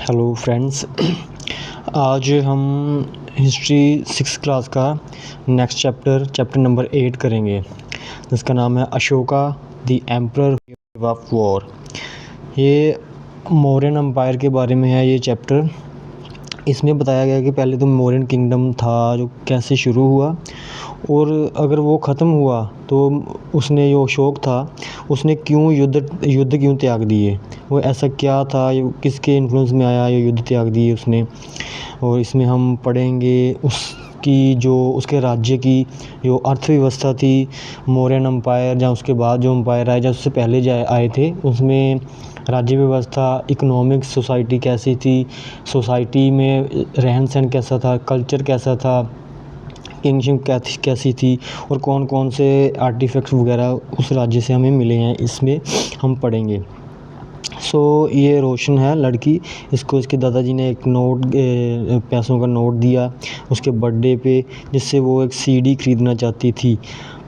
Hello friends. आज हम history 6 class का नेक्स्ट चैप्टर नंबर 8 करेंगे, जिसका नाम है Ashoka the emperor of war. ये मौर्यन एम्पायर के बारे में है ये चैप्टर। इसमें बताया गया कि पहले तो मौर्यन किंगडम था जो कैसे शुरू हुआ, और अगर वो ख़त्म हुआ तो उसने जो अशोक था उसने युद्ध क्यों त्याग दिए, वो ऐसा क्या था, ये किसके इन्फ्लुएंस में आया ये युद्ध त्याग दिए उसने। और इसमें हम पढ़ेंगे उसकी जो उसके राज्य की जो अर्थव्यवस्था थी, मौर्यन एम्पायर या उसके बाद जो एम्पायर आए या उससे पहले आए थे, उसमें राज्य व्यवस्था, इकोनॉमिक सोसाइटी कैसी थी, सोसाइटी में रहन सहन कैसा था, कल्चर कैसा था, किंगशिप कैसी थी, और कौन कौन से आर्टिफैक्ट्स वगैरह उस राज्य से हमें मिले हैं, इसमें हम पढ़ेंगे। ये रोशन है लड़की, इसको इसके दादाजी ने एक नोट पैसों का नोट दिया उसके बर्थडे पे, जिससे वो एक सीडी ख़रीदना चाहती थी।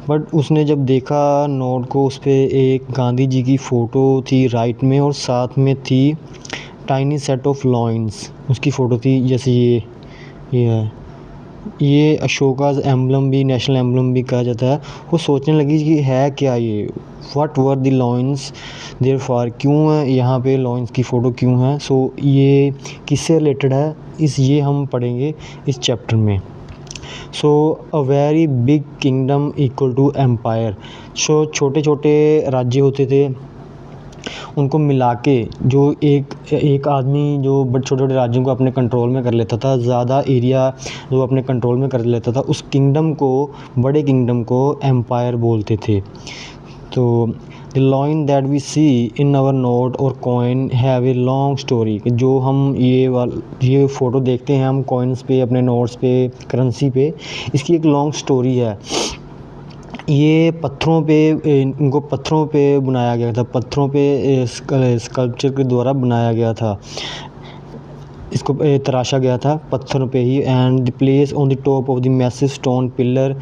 बट उसने जब देखा नोट को, उस पर एक गांधी जी की फ़ोटो थी राइट में, और साथ में थी टाइनी सेट ऑफ लॉइंस, उसकी फ़ोटो थी। जैसे ये है, ये अशोका's एम्बलम भी, नेशनल एम्बलम भी कहा जाता है। वो सोचने लगी कि है क्या ये, what were the lions there for, क्यों है यहाँ पे लॉइंस की फ़ोटो क्यों है। ये किससे रिलेटेड है, ये हम पढ़ेंगे इस चैप्टर में। A very big kingdom equal to empire. छोटे छोटे राज्य होते थे, उनको मिला के जो एक आदमी जो छोटे छोटे राज्यों को अपने कंट्रोल में कर लेता था, ज़्यादा एरिया जो अपने कंट्रोल में कर लेता था, उस किंगडम को, बड़े किंगडम को एम्पायर बोलते थे। तो the lion that we see in our note और coin have a long story. जो हम ये फ़ोटो देखते हैं हम कॉइन्स पे, अपने नोट्स पे, करेंसी पे, इसकी एक लॉन्ग स्टोरी है। ये पत्थरों पे, इनको पत्थरों पे बनाया गया था, पत्थरों पे स्कल्पचर के द्वारा बनाया गया था, इसको तराशा गया था पत्थरों पे ही। And the place on the top of the massive stone pillar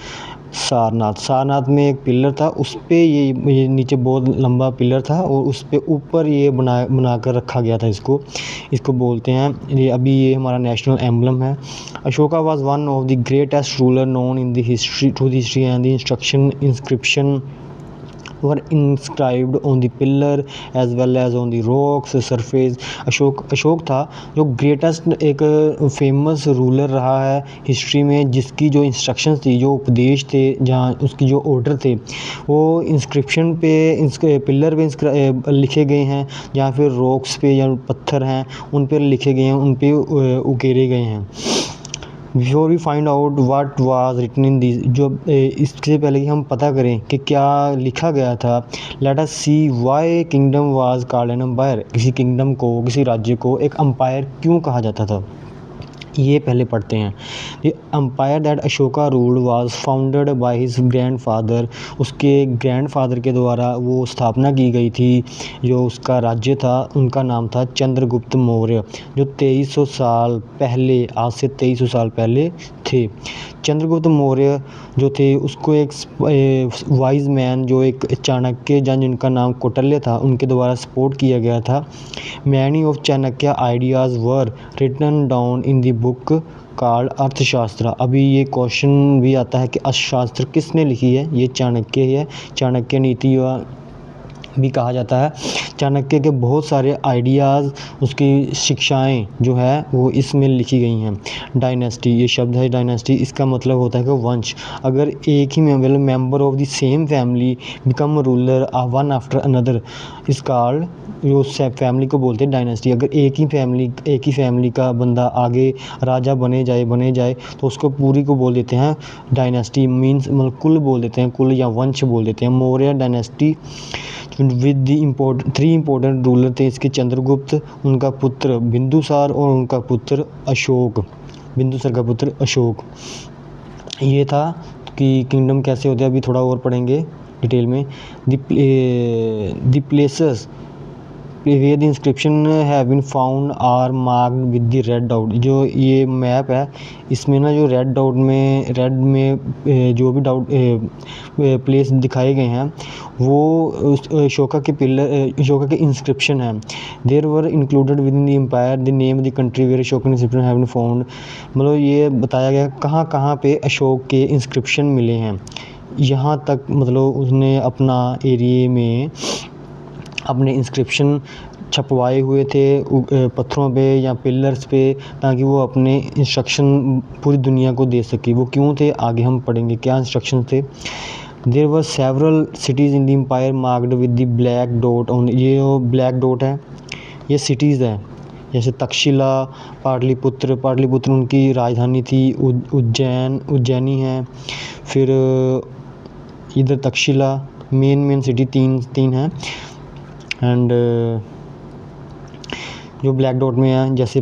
Sarnath में एक पिलर था, उस पे ये नीचे बहुत लंबा पिलर था, और उस पे ऊपर ये बना कर रखा गया था। इसको बोलते हैं, ये हमारा नेशनल एम्बलम है। Ashoka was one of the greatest ruler known in the history through the history, and the inscription were inscribed on the pillar as well as on the rocks surface। Ashok था जो ग्रेटेस्ट एक famous ruler रहा है history में, जिसकी जो instructions थी, जो उपदेश थे, जहाँ उसकी जो ऑर्डर थे, वो इंस्क्रिप्शन पे, पिलर पे लिखे गए हैं, या फिर रॉक्स पे या पत्थर हैं उन पर लिखे गए हैं, उन पे उकेरे गए हैं। Before we find out what was written in this, जो इससे पहले कि हम पता करें कि क्या लिखा गया था, let us see why kingdom was called an empire. किसी किंगडम को, किसी राज्य को एक एम्पायर क्यों कहा जाता था, ये पहले पढ़ते हैं। The empire that Ashoka ruled was founded by his grandfather. उसके ग्रैंडफादर के द्वारा वो स्थापना की गई थी। जो उसका राज्य था, उनका नाम था चंद्रगुप्त मौर्य, जो 2300 साल पहले, आज से 2300 साल पहले थे। चंद्रगुप्त मौर्य जो थे, उसको एक वाइज मैन, जो एक चाणक्य, जिनका नाम कौटिल्य था, उनके द्वारा सपोर्ट किया गया था। Many of Chanakya ideas were written down in the book called Arthashastra. अभी ये क्वेश्चन भी आता है कि अर्थशास्त्र किसने लिखी है, ये चाणक्य है। चाणक्य नीति भी कहा जाता है। चाणक्य के बहुत सारे आइडियाज़, उसकी शिक्षाएं जो है वो इसमें लिखी गई हैं। डायनेस्टी, ये शब्द है डायनेस्टी, इसका मतलब होता है कि वंश। अगर एक ही member of the same family become ruler one after another is called, जो फैमिली को बोलते हैं डायनेस्टी। अगर एक ही फैमिली का बंदा आगे राजा बने जाए तो उसको पूरी को बोल देते हैं डायनेस्टी। मीन्स मतलब कुल बोल देते हैं, कुल या वंश बोल देते हैं। Maurya dynasty with the 3 important ruler थे इसके, चंद्रगुप्त, उनका पुत्र बिंदुसार, और उनका पुत्र अशोक, बिंदुसार का पुत्र अशोक। ये था कि किंगडम कैसे होते हैं, अभी थोड़ा और पढ़ेंगे डिटेल में। The places where the inscription have been found are marked with the red dot. जो ये मैप है इसमें ना जो रेड डॉट में जो भी डाउट प्लेस दिखाए गए हैं वो अशोका के पिलर अशोका के इंस्क्रिप्शन हैं। There were included within the empire the name of the country where Ashok inscription have been found. मतलब ये बताया गया कहाँ कहाँ पे अशोक के इंस्क्रिप्शन मिले हैं, यहाँ तक मतलब उसने अपना एरिया में अपने इंस्क्रिप्शन छपवाए हुए थे पत्थरों पे या पिलर्स पे, ताकि वो अपने इंस्ट्रक्शन पूरी दुनिया को दे सके। वो क्यों थे आगे हम पढ़ेंगे क्या इंस्ट्रक्शन थे। There were several cities in the empire marked with the black dot on. ये जो ब्लैक डॉट है ये सिटीज़ है, जैसे तक्षशिला, पाटलिपुत्र उनकी राजधानी थी, उज्जैनी है, फिर इधर तक्षशिला, मेन सिटी तीन है। एंड जो ब्लैक डॉट में है जैसे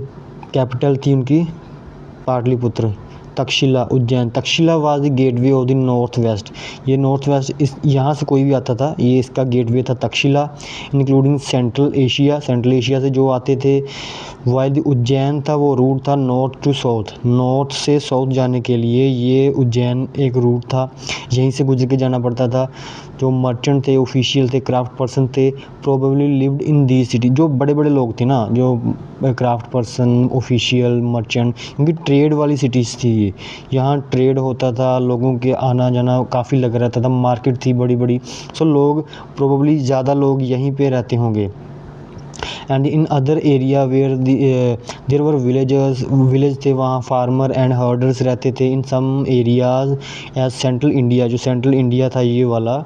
कैपिटल थी उनकी Pataliputra, Takshashila, Ujjain. Takshashila was the gateway of the north waste. ये नॉर्थ वेस्ट इस यहाँ से कोई भी आता था ये इसका गेटवे था तक्षशिला, इंक्लूडिंग सेंट्रल एशिया से जो आते थे। वाइल द उज्जैन था वो रूट था नॉर्थ टू साउथ, नॉर्थ से साउथ जाने के लिए ये उज्जैन एक रूट था, यहीं से गुजर के जाना पड़ता था। जो मर्चेंट थे, ऑफिशियल थे, क्राफ्ट पर्सन थे, probably lived in the city. जो बड़े बड़े लोग थे ना, जो क्राफ्ट पर्सन, ऑफिशियल, मर्चेंट, क्योंकि ट्रेड वाली सिटीज़ थी ये, यहाँ ट्रेड होता था, लोगों के आना जाना काफ़ी लगा रहता था, मार्केट थी बड़ी बड़ी। सो लोग प्रोबेबली ज़्यादा लोग यहीं पे रहते होंगे। And in other area where there were village थे, वहाँ फार्मर एंड हर्डर्स रहते थे। In some areas as central India, जो सेंट्रल इंडिया था ये वाला,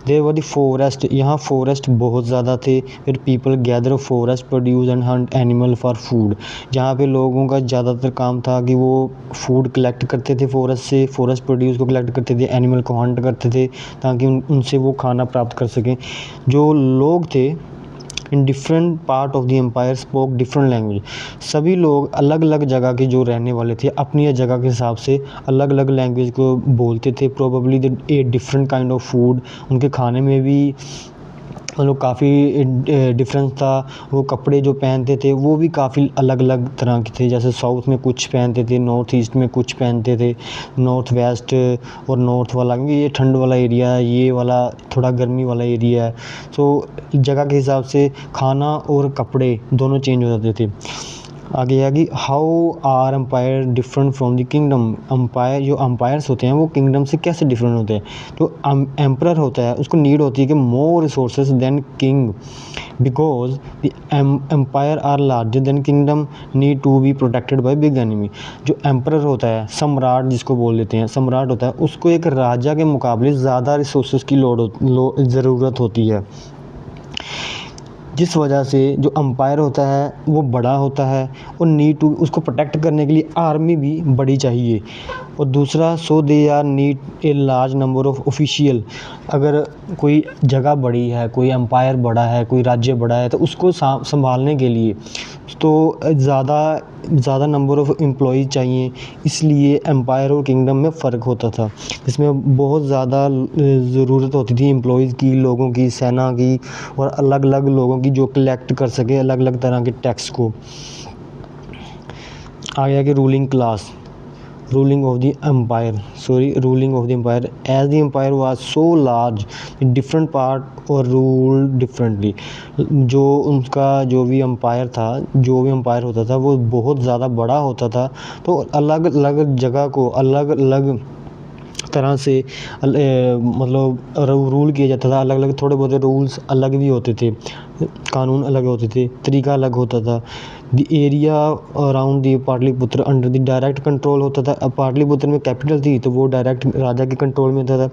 देयर वर द फॉरेस्ट, यहाँ फॉरेस्ट बहुत ज़्यादा थे। फिर people gather forest produce and hunt animal for food, जहाँ पे लोगों का ज़्यादातर काम था कि वो फूड कलेक्ट करते थे फॉरेस्ट से, फॉरेस्ट प्रोड्यूस को कलेक्ट करते थे, एनिमल को हंट करते थे ताकि उनसे वो खाना प्राप्त कर सकें। जो लोग थे in different part of the empire spoke different language. सभी लोग अलग अलग जगह के जो रहने वाले थे अपनी जगह के हिसाब से अलग अलग लैंग्वेज को बोलते थे। Probably the a different kind of food, उनके खाने में भी मतलब काफ़ी डिफरेंस था। वो कपड़े जो पहनते थे वो भी काफ़ी अलग अलग तरह के थे, जैसे साउथ में कुछ पहनते थे, नॉर्थ ईस्ट में कुछ पहनते थे, नॉर्थ वेस्ट और नॉर्थ वाला, क्योंकि ये ठंड वाला एरिया है, ये वाला थोड़ा गर्मी वाला एरिया है। सो जगह के हिसाब से खाना और कपड़े दोनों चेंज हो जाते थे। आगे है कि how are empire different from the kingdom. Empire जो एम्पायर्स होते हैं वो किंगडम से कैसे डिफरेंट होते हैं। तो एम्परर होता है उसको नीड होती है कि more resources than king, because the empire are larger than kingdom, need to be protected by big enemy. जो एम्परर होता है, सम्राट जिसको बोल देते हैं, सम्राट होता है, उसको एक राजा के मुकाबले ज़्यादा रिसोर्सेज की ज़रूरत होती है, जिस वजह से जो एम्पायर होता है वो बड़ा होता है और नीड टू उसको प्रोटेक्ट करने के लिए आर्मी भी बड़ी चाहिए। और दूसरा, so they are need a large number of official. अगर कोई जगह बड़ी है, कोई एम्पायर बड़ा है, कोई राज्य बड़ा है, तो उसको संभालने के लिए तो ज़्यादा नंबर ऑफ़ एम्प्लॉई चाहिए। इसलिए एम्पायर और किंगडम में फ़र्क होता था, इसमें बहुत ज़्यादा ज़रूरत होती थी एम्प्लॉइज़ की, लोगों की, सेना की, और अलग अलग लोगों की जो कलेक्ट कर सके अलग अलग तरह के टैक्स को। आगे कि ruling of the empire as the empire was so large different part और रूल डिफरेंटली। जो उनका जो भी एम्पायर होता था वो बहुत ज़्यादा बड़ा होता था, तो अलग अलग जगह को अलग अलग तरह से मतलब रूल किया जाता था। अलग अलग थोड़े बहुत रूल्स अलग भी होते थे, कानून अलग होते थे, तरीका अलग होता था। The area around the Pataliputra under the direct control होता था। अब पाटलिपुत्र में कैपिटल थी तो वो डायरेक्ट राजा के कंट्रोल में होता था।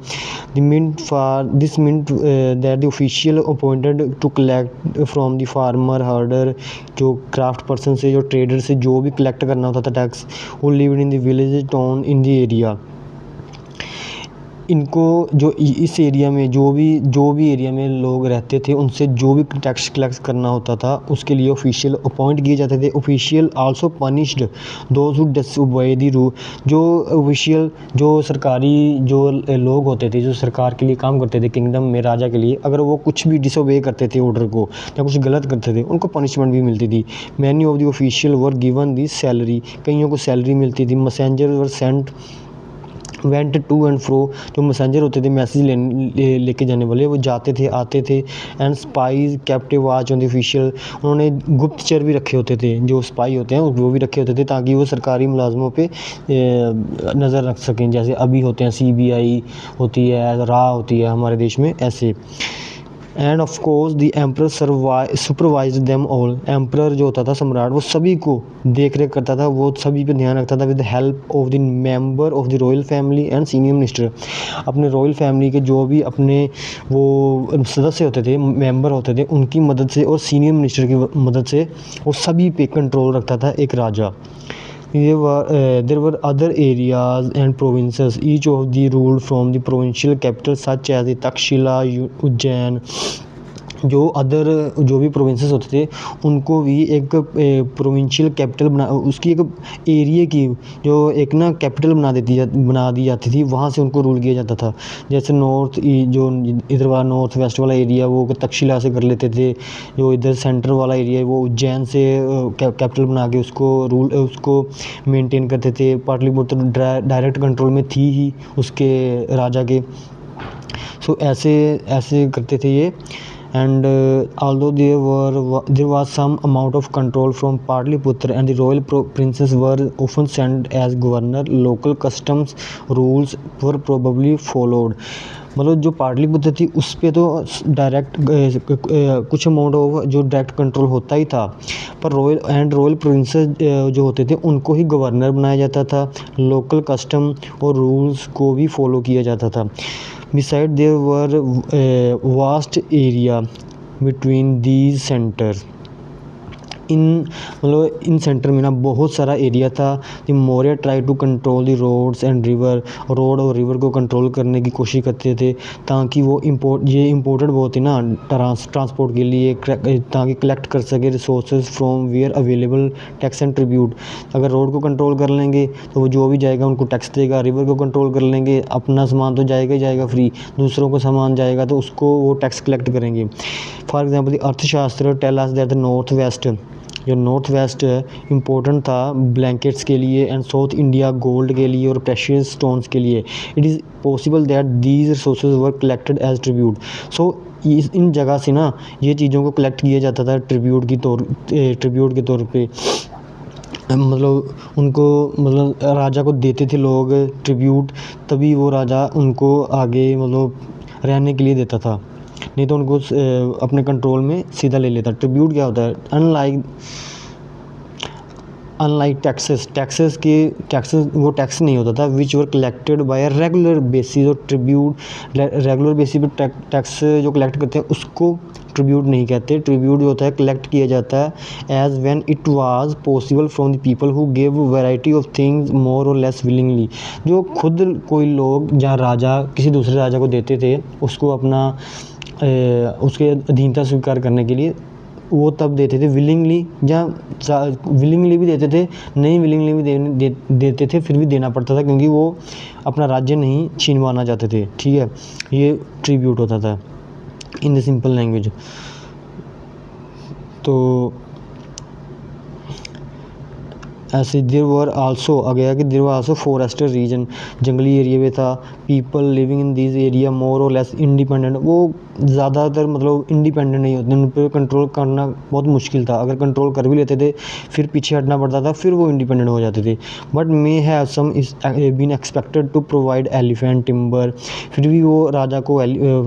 This meant that the official appointed to collect from the farmer, herder, जो क्राफ्ट पर्सन से, जो ट्रेडर से जो भी कलेक्ट करना होता था टैक्स, वो lived in the village, town, in the area. इनको जो इस एरिया में जो भी एरिया में लोग रहते थे उनसे जो भी टैक्स कलेक्ट करना होता था उसके लिए ऑफिशियल अपॉइंट किए जाते थे। Official also punished those who disobey the rule. जो ऑफिशियल जो सरकारी जो लोग होते थे जो सरकार के लिए काम करते थे किंगडम में राजा के लिए, अगर वो कुछ भी डिसओबे करते थे ऑर्डर को या कुछ गलत करते थे उनको पनिशमेंट भी मिलती थी। Many of the official were given the salary, कईयों को सैलरी मिलती थी। Messenger were sent went to and fro, जो मैसेंजर होते थे मैसेज लेके जाने वाले वो जाते थे आते थे। And spies captive watch on the official, उन्होंने गुप्तचर भी रखे होते थे, जो स्पाई होते हैं वो भी रखे होते थे ताकि वो सरकारी मुलाजमों पे नज़र रख सकें। जैसे अभी होते हैं CBI होती है, रा होती है हमारे देश में, ऐसे। End of course the emperor supervise them all, emperor जो होता था सम्राट वो सभी को देख रेख करता था, वो सभी पे ध्यान रखता था with help of the member of the royal family and senior minister. अपने रॉयल फैमिली के जो भी अपने वो सदस्य होते थे, मेंबर होते थे, उनकी मदद से और सीनियर मिनिस्टर की मदद से वो सभी पे कंट्रोल रखता था एक राजा। There were other areas and provinces, each of the ruled from the provincial capital such as the Takshila, Ujjain। जो भी प्रोविंसेस होते थे उनको भी एक प्रोविंशियल कैपिटल बना, उसकी एक एरिया की जो एक ना कैपिटल बना दी जाती थी, वहाँ से उनको रूल किया जाता था। जैसे जो इधर वाला नॉर्थ वेस्ट वाला एरिया वो तक्षशिला से कर लेते थे, जो इधर सेंटर वाला एरिया है वो उज्जैन से कैपिटल बना के उसको मेंटेन करते थे। पाटलिपुत्र डायरेक्ट कंट्रोल में थी ही उसके राजा के। सो ऐसे करते थे ये। And although there was some amount of control from Patliputra and the royal princes were often sent as governor, local customs rules were probably followed। मतलब जो पाटलिपुत्र थी उस पे तो डायरेक्ट कुछ अमाउंट ऑफ जो डायरेक्ट कंट्रोल होता ही था, पर रॉयल प्रिंसेस जो होते थे उनको ही गवर्नर बनाया जाता था। लोकल कस्टम और रूल्स को भी फॉलो किया जाता था। Beside there were vast area between these centers। इन सेंटर में ना बहुत सारा एरिया था। The Maurya try to control the roads and road और रिवर को कंट्रोल करने की कोशिश करते थे ताकि वो इम्पोर्टेड बहुत ही ना ट्रांसपोर्ट के लिए, ताकि कलेक्ट कर सके resources from where available tax and tribute. अगर रोड को कंट्रोल कर लेंगे तो वो जो भी जाएगा उनको टैक्स देगा, रिवर को कंट्रोल कर लेंगे अपना सामान तो जाएगा ही जाएगा फ्री, दूसरों को सामान जाएगा तो उसको वो टैक्स कलेक्ट करेंगे। For example the Arthashastra tell us that the north west, जो नॉर्थ वेस्ट इम्पोर्टेंट था ब्लैंकेट्स के लिए एंड साउथ इंडिया गोल्ड के लिए और प्रेशियस स्टोन्स के लिए। It is possible that these resources were collected as tribute. So इन जगह से ना ये चीज़ों को कलेक्ट किया जाता था ट्रिब्यूट के तौर पे। मतलब उनको राजा को देते थे लोग ट्रिब्यूट, तभी वो राजा उनको आगे रहने के लिए देता था, नहीं तो उनको अपने कंट्रोल में सीधा ले लेता। ट्रिब्यूट क्या होता है? अनलाइक टैक्सेस वो टैक्स नहीं होता था which were collected by regular basis. और ट्रिब्यूट रेगुलर बेसिस पे टैक्स जो कलेक्ट करते हैं उसको ट्रिब्यूट नहीं कहते। ट्रिब्यूट जो होता है कलेक्ट किया जाता है as when it was possible from the people who give variety of things more और लेस विलिंगली। जो खुद कोई लोग जहाँ राजा किसी दूसरे राजा को देते थे उसको अपना उसके अधीनता स्वीकार करने के लिए, वो तब देते थे विलिंगली, जहाँ विलिंगली भी देते थे, नहीं विलिंगली भी देते थे, फिर भी देना पड़ता था क्योंकि वो अपना राज्य नहीं छीनवाना चाहते थे। ठीक है, ये ट्रिब्यूट होता था इन द सिंपल लैंग्वेज। तो ऐसे there were also forested region, जंगली एरिया में था। People living in this area more और लेस इंडिपेंडेंट, वो ज़्यादातर इंडिपेंडेंट नहीं होते, उन पर कंट्रोल करना बहुत मुश्किल था। अगर कंट्रोल कर भी लेते थे फिर पीछे हटना पड़ता था, फिर वो इंडिपेंडेंट हो जाते थे। But may have some been expected to provide elephant timber, फिर भी वो राजा को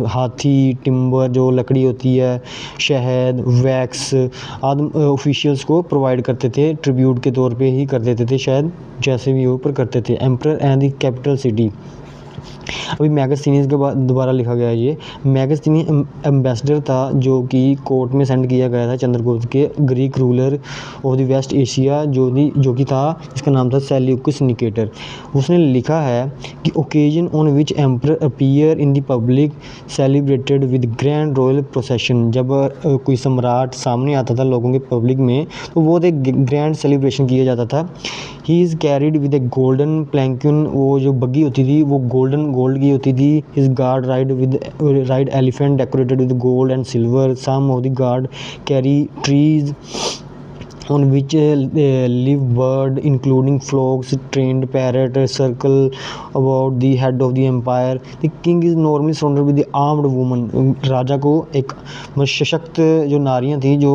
हाथी, टिम्बर जो लकड़ी होती है, शहद, वैक्स आदि ऑफिशियल्स को प्रोवाइड करते थे, ट्रिब्यूट के तौर पे ही कर देते थे, शायद जैसे भी ऊपर करते थे। Emperor and the capital city, अभी मैगस्थनीज के बाद दोबारा लिखा गया है ये। मैगस्थनी एम्बेसडर था जो कि कोर्ट में सेंड किया गया था चंद्रगुप्त के Greek ruler of the west Asia जो कि था, इसका नाम था सेल्यूकस निकेटर। उसने लिखा है कि occasion on which emperor appear in the public celebrated with grand royal procession. जब कोई सम्राट सामने आता था लोगों के पब्लिक में तो वो एक ग्रैंड सेलिब्रेशन किया जाता था। He is carried with a golden palanquin, वो जो बग्गी होती थी वो गोल्ड की होती थी। His guard ride elephant decorated with gold and silver. Some of the guard carry trees on which live bird including frogs, trained parrot circle about the head of the empire. The king is normally surrounded with the armed woman. राजा को एक सशक्त जो नारियां थी जो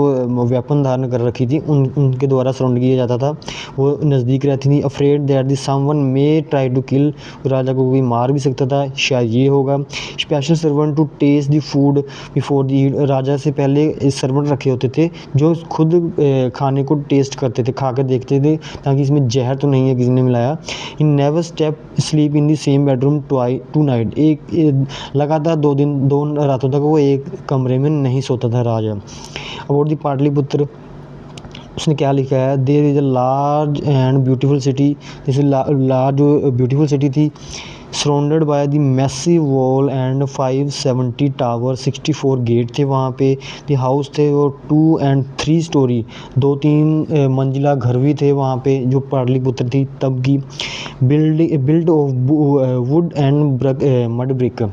weapon धारण कर रखी थी उनके द्वारा सराउंड किया जाता था, वो नज़दीक रहती थी। Afraid that the someone may try to kill, राजा को कोई मार भी सकता था, शायद ये होगा। Special servant to taste the food before the, राजा से पहले सर्वेंट रखे होते थे जो खुद खाने को टेस्ट करते थे, खा कर देखते थे ताकि इसमें जहर तो नहीं है किसी ने मिलाया। In never step sleep in the same bedroom two night, एक लगातार 2 रातों तक वो एक कमरे में नहीं सोता था राजा। अबाउट द पाटलिपुत्र उसने क्या लिखा है, there is a large and beautiful city, जैसे लार्ज जो ब्यूटीफुल सिटी थी, surrounded by the massive wall and 570 tower, 64 gate थे वहाँ पे। द हाउस थे वो 2 and 3 स्टोरी, 2-3 मंजिला घर भी थे वहाँ पे जो पाटलिपुत्र थी तब की। Build of would and mud brick,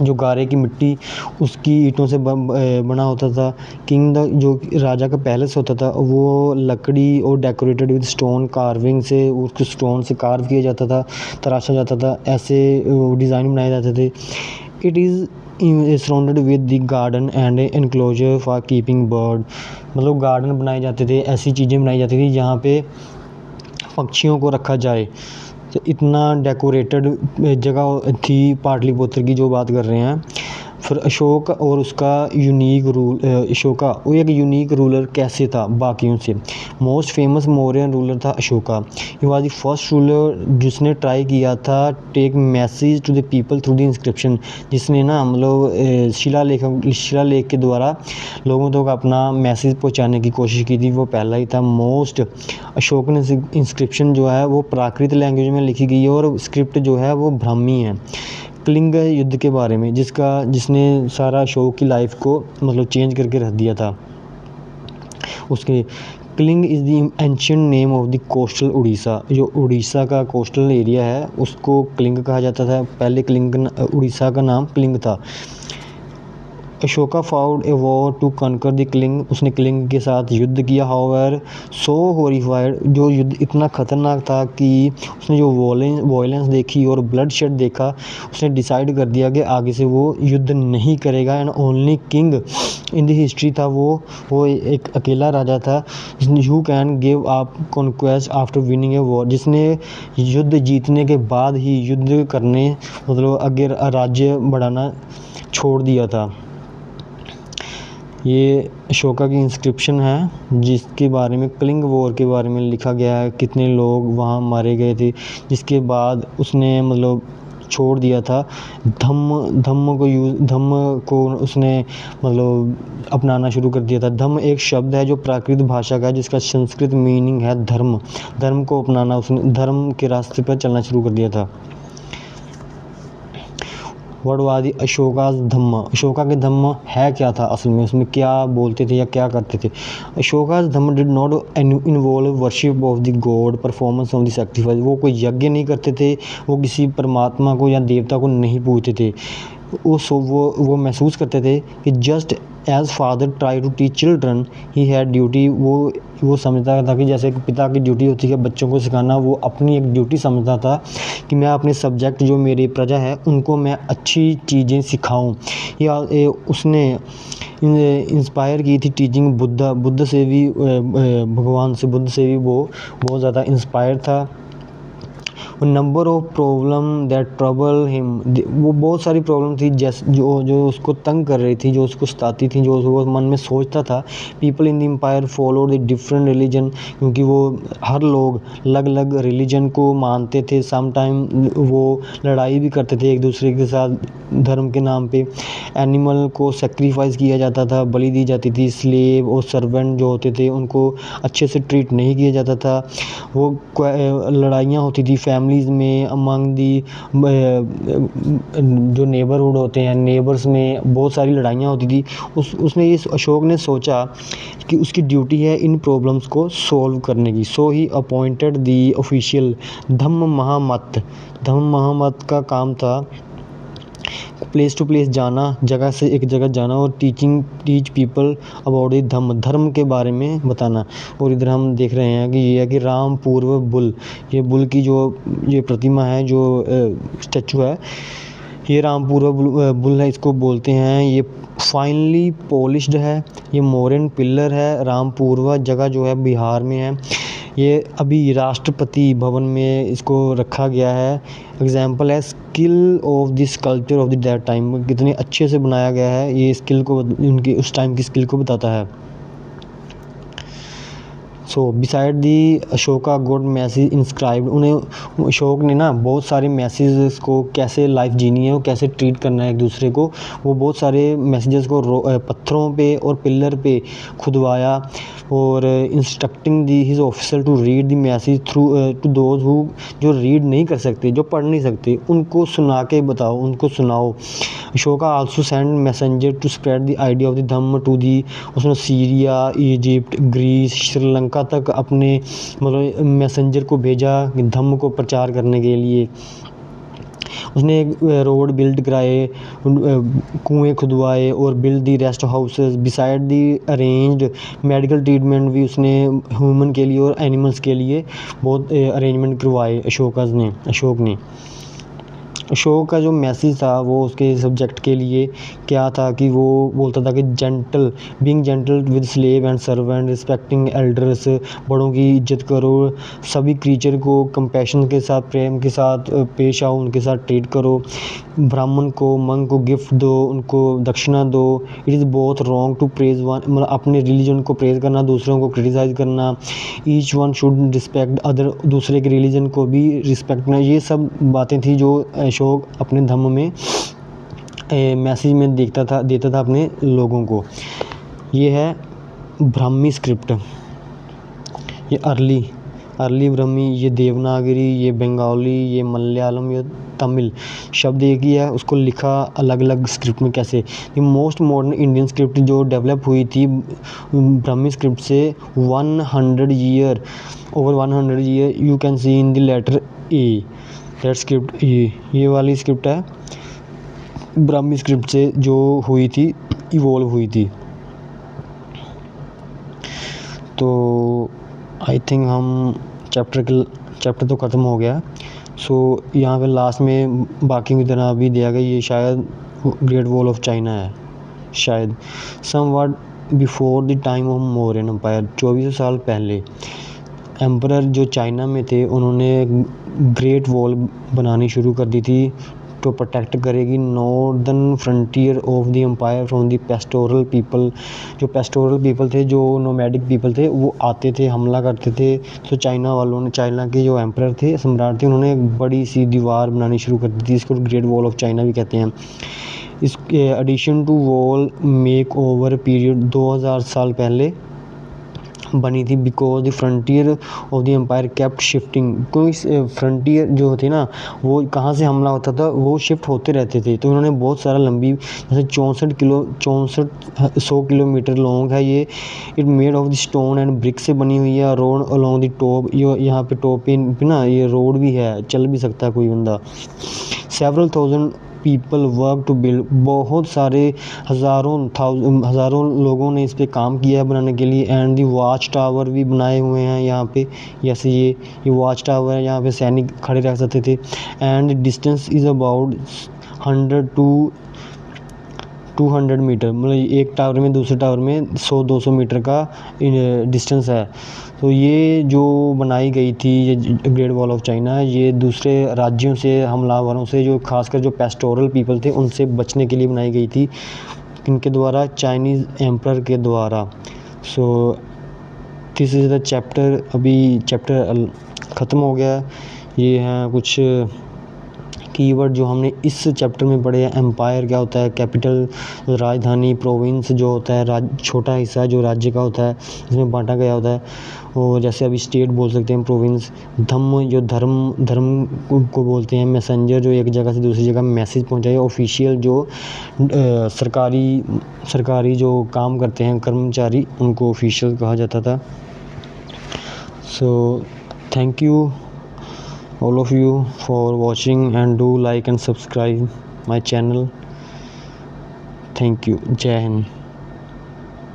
जो गारे की मिट्टी उसकी ईंटों से बना होता था। किंग जो राजा का पैलेस होता था वो लकड़ी और डेकोरेटेड विद स्टोन कार्विंग से, उसको स्टोन से कार्व किया जाता था, तराशा जाता था, ऐसे डिज़ाइन बनाए जाते थे। It is surrounded with the garden and enclosure for keeping bird, मतलब गार्डन बनाए जाते थे, ऐसी चीज़ें बनाई जाती थी जहाँ पे पक्षियों को रखा जाए। तो इतना डेकोरेटेड जगह थी पाटलिपुत्र की जो बात कर रहे हैं। फिर अशोक और उसका अशोका वो एक यूनिक रूलर कैसे था बाकियों से। मोस्ट फेमस मौर्यन रूलर था Ashoka. He was the first ruler जिसने ट्राई किया था take message to the people through the inscription, जिसने ना मतलब शिलालेख के द्वारा लोगों तक अपना मैसेज पहुंचाने की कोशिश की थी, वो पहला ही था। मोस्ट अशोक ने इंस्क्रिप्शन जो है वो प्राकृत लैंग्वेज में लिखी गई है और स्क्रिप्ट जो है वो ब्राह्मी है। कलिंग युद्ध के बारे में जिसने सारा अशोक की लाइफ को मतलब चेंज करके रख दिया था। उसके Kalinga is the ancient name of the coastal Orissa, जो उड़ीसा का कोस्टल एरिया है उसको कलिंग कहा जाता था। पहले उड़ीसा का नाम कलिंग था। Ashoka found a war to conquer the Kalinga, उसने कलिंग के साथ युद्ध किया। हाउएवर सो हॉरिफाइड, जो युद्ध इतना ख़तरनाक था कि उसने जो वॉयलेंस देखी और ब्लड शेड देखा, उसने डिसाइड कर दिया कि आगे से वो युद्ध नहीं करेगा। And only king in the history था वो एक अकेला राजा था who can give up conquest after winning a war, जिसने युद्ध जीतने के बाद ही युद्ध करने मतलब आगे राज्य बढ़ाना छोड़ दिया था। ये अशोका की इंस्क्रिप्शन है जिसके बारे में कलिंग वॉर के बारे में लिखा गया है, कितने लोग वहाँ मारे गए थे। जिसके बाद उसने मतलब छोड़ दिया था धम्म को उसने मतलब अपनाना शुरू कर दिया था। धम्म एक शब्द है जो प्राकृत भाषा का है जिसका संस्कृत मीनिंग है धर्म को अपनाना, उसने धर्म के रास्ते पर चलना शुरू कर दिया था। व्हाट वाज द अशोकास धम्म, अशोका के धम्म है क्या था असल में, उसमें क्या बोलते थे या क्या करते थे। Ashoka's dhamma did not involve worship of the god, performance of the sacrifice, वो कोई यज्ञ नहीं करते थे, वो किसी परमात्मा को या देवता को नहीं पूजते थे। वो महसूस करते थे कि just as father try to teach children he had duty, वो समझता था कि जैसे एक पिता की ड्यूटी होती है बच्चों को सिखाना, वो अपनी एक ड्यूटी समझता था कि मैं अपने सब्जेक्ट जो मेरी प्रजा है उनको मैं अच्छी चीज़ें सिखाऊं। या उसने इंस्पायर की थी टीचिंग बुद्ध से भी, भगवान से बुद्ध से भी वो बहुत ज़्यादा इंस्पायर था। Number of problem that trouble him, वो बहुत सारी प्रॉब्लम थी जैसे जो जो उसको तंग कर रही थी, जो उसको सताती थी, जो वो मन में सोचता था। People in the empire follow the different religion, क्योंकि वो हर लोग अलग अलग रिलीजन को मानते थे। सम टाइम वो लड़ाई भी करते थे एक दूसरे के साथ धर्म के नाम पे। एनिमल को सेक्रीफाइस किया जाता था, बलि दी जाती थी। स्लेव और सर्वेंट जो होते थे उनको अच्छे से ट्रीट नहीं किया जाता था। वो लड़ाइयाँ होती थी फैमिलीज़ में, अमंग दी जो नेबरहुड होते हैं, नेबर्स में बहुत सारी लड़ाइयाँ होती थी। उसने इस अशोक ने सोचा कि उसकी ड्यूटी है इन प्रॉब्लम्स को सॉल्व करने की। सो ही अपॉइंटेड दी ऑफिशियल धम्म महामत। धम्म महामत का काम था प्लेस टू प्लेस जाना, जगह से एक जगह जाना और टीच पीपल अबाउट द धर्म के बारे में बताना। और इधर हम देख रहे हैं कि ये है कि राम पूर्व बुल, ये बुल की जो ये प्रतिमा है, जो स्टैचू है, ये रामपूर्व बुल है, इसको बोलते हैं। ये फाइनली पॉलिश्ड है, ये मोरन पिलर है। रामपूर्व जगह जो है बिहार में है। ये अभी राष्ट्रपति भवन में इसको रखा गया है। एग्जाम्पल है skill of the sculpture of the that time, कितने अच्छे से बनाया गया है, ये स्किल को उनकी उस टाइम की स्किल को बताता है। So beside the Ashoka good message inscribed, उन्हें अशोक ने ना बहुत सारे मैसेजेस को, कैसे लाइफ जीनी है, वो कैसे ट्रीट करना है एक दूसरे को, वो बहुत सारे मैसेजेस को पत्थरों पे और पिलर पे खुदवाया। और instructing the his officer to read the message through to those who, जो रीड नहीं कर सकते, जो पढ़ नहीं सकते, उनको सुना के बताओ, उनको सुनाओ। Ashoka also send messenger to spread the idea of the dhamma to the, उसने सीरिया, इजिप्ट, ग्रीस, श्रीलंका तक अपने मतलब मैसेंजर को भेजा धम्म को प्रचार करने के लिए। उसने एक रोड बिल्ड कराए, कुएँ खुदवाए और build the rest houses. Beside the arranged medical treatment भी उसने ह्यूमन के लिए और एनिमल्स के लिए बहुत अरेंजमेंट करवाए अशोक ने। अशोक का जो मैसेज था वो उसके सब्जेक्ट के लिए क्या था कि वो बोलता था कि being gentle with slave and servant, respecting elders, बड़ों की इज्जत करो, सभी क्रीचर को कंपैशन के साथ, प्रेम के साथ पेश आओ, उनके साथ ट्रीट करो। ब्राह्मण को, मंक को गिफ्ट दो, उनको दक्षिणा दो। इट इज़ बहुत रॉन्ग टू प्रेज वन, मतलब अपने रिलीजन को प्रेज करना, दूसरों को क्रिटिसाइज़ करना। Each one should respect other, दूसरे के रिलीजन को भी रिस्पेक्ट करना। ये सब बातें थी जो अशोक अपने धम्म में मैसेज में देता था अपने लोगों को। ये है ब्राह्मी स्क्रिप्ट, ये अर्ली ब्राह्मी, ये देवनागरी, ये बंगाली, ये मलयालम, ये तमिल। शब्द एक ही है, उसको लिखा अलग अलग स्क्रिप्ट में कैसे। ये मोस्ट मॉडर्न इंडियन स्क्रिप्ट जो डेवलप हुई थी ब्राह्मी स्क्रिप्ट से 100 year, over 100 year you can see in the letter A, that script ये वाली स्क्रिप्ट है ब्राह्मी स्क्रिप्ट से जो हुई थी, इवॉल्व हुई थी। तो आई थिंक हम चैप्टर तो ख़त्म हो गया। सो यहाँ पे लास्ट में बाकी की तरह अभी दिया गया, ये शायद ग्रेट वॉल ऑफ चाइना है शायद। Somewhat before the time of Mauryan empire, 2400 साल पहले एम्परर जो चाइना में थे उन्होंने ग्रेट वॉल बनानी शुरू कर दी थी, तो प्रोटेक्ट करेगी northern frontier of the empire from the pastoral people. जो पेस्टोरल पीपल थे, जो नोमैडिक पीपल थे, वो आते थे, हमला करते थे। तो चाइना वालों ने, चाइना के जो एम्परर थे, सम्राट थे, उन्होंने एक बड़ी सी दीवार बनानी शुरू कर दी थी, इसको ग्रेट वॉल ऑफ चाइना भी कहते हैं। इसके addition to wall make over period 2000 साल पहले बनी थी, because the frontier of the empire kept shifting. कोई फ्रंटियर जो थे ना, वो कहाँ से हमला होता था, वो शिफ्ट होते रहते थे। तो उन्होंने बहुत सारा लंबी, जैसे 100 किलोमीटर लॉन्ग है ये। It made of the stone and brick से बनी हुई है। रोड अलॉन्ग द टॉप, यहाँ पे टॉप पे ना ये रोड भी है, चल भी सकता है कोई बंदा। Several thousand people work to build, बहुत सारे हज़ारों लोगों ने इस पे काम किया है बनाने के लिए। एंड दी वॉच टावर भी बनाए हुए हैं यहाँ पे, जैसे ये वॉच टावर है, यहाँ पे सैनिक खड़े रह सकते थे। And distance is about 100 to 200 metre, मतलब एक टावर में दूसरे टावर में 100-200 मीटर का डिस्टेंस है। तो ये जो बनाई गई थी ये ग्रेट वॉल ऑफ चाइना, ये दूसरे राज्यों से हमलावरों से, जो खासकर जो पेस्टोरल पीपल थे उनसे बचने के लिए बनाई गई थी, इनके द्वारा, चाइनीज़ एम्परर के द्वारा। So this is the chapter. अभी चैप्टर ख़त्म हो गया। ये हैं कुछ कीवर्ड जो हमने इस चैप्टर में पढ़े हैं। एम्पायर क्या होता है, कैपिटल राजधानी, प्रोविंस जो होता है छोटा हिस्सा जो राज्य का होता है, इसमें बांटा गया होता है। और जैसे अभी स्टेट बोल सकते हैं, प्रोविंस। धम्म जो धर्म को बोलते हैं। मैसेंजर जो एक जगह से दूसरी जगह मैसेज पहुंचाए। ऑफिशियल जो सरकारी जो काम करते हैं कर्मचारी, उनको ऑफिशियल कहा जाता था। So thank you all of you for watching, and do like and subscribe my channel. Thank you. Jai Hind.